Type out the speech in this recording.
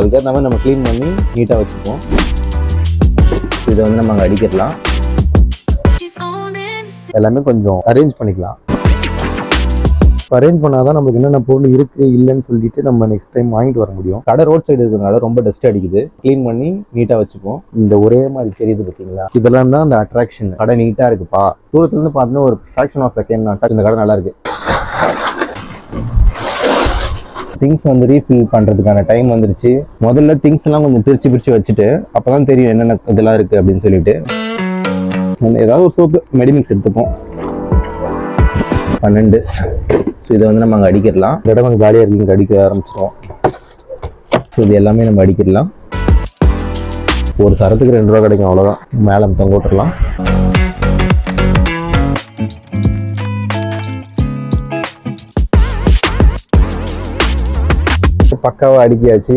அதுக்கேற்ற மாதிரி நம்ம க்ளீன் பண்ணி நீட்டாக வச்சுப்போம். இதை வந்து நம்ம அங்கே அடிக்கிடலாம். எல்லாமே கொஞ்சம் அரேஞ்ச் பண்ணிக்கலாம். அரேஞ்ச் பண்ணாதான் நமக்கு என்னென்ன பொருள் இருக்கு இல்லைன்னு சொல்லிட்டு நம்ம நெக்ஸ்ட் டைம் வாங்கிட்டு வர முடியும். கடை ரோட் சைடு இருக்கிறதுனால ரொம்ப டஸ்ட் அடிக்குது. க்ளீன் பண்ணி நீட்டாக வச்சுப்போம். இந்த ஒரே மாதிரி தெரியுது பார்த்தீங்களா, இதெல்லாம் தான் அந்த அட்ராக்ஷன். கடை நீட்டாக இருக்குப்பா. தூரத்துல இருந்து பார்த்தோன்னா ஒரு ஃப்ராக்ஷன் ஆஃப் செகண்ட் இந்த கடை நல்லா இருக்கு. திங்ஸ் வந்து ரீஃபில் பண்ணுறதுக்கான டைம் வந்துருச்சு. முதல்ல திங்ஸ் எல்லாம் கொஞ்சம் பிரித்து வச்சுட்டு அப்போதான் தெரியும் என்னென்ன இதெல்லாம் இருக்குது அப்படின்னு சொல்லிட்டு. ஏதாவது ஒரு சோப்பு மெடிமிக்ஸ் எடுத்துப்போம். 12. இதை வந்து நம்ம அங்கே அடிக்கிடலாம். இந்த இடம் கொஞ்சம் காலியாக இருக்கு, இங்கே அடிக்க ஆரம்பிச்சிடும். இது எல்லாமே நம்ம அடிக்கிடலாம். ஒரு சரத்துக்கு 2 ரூபா கிடைக்கும், அவ்வளோதான். மேலே தொங்க விட்டுறலாம். பக்காவாக அடுக்கியாச்சு.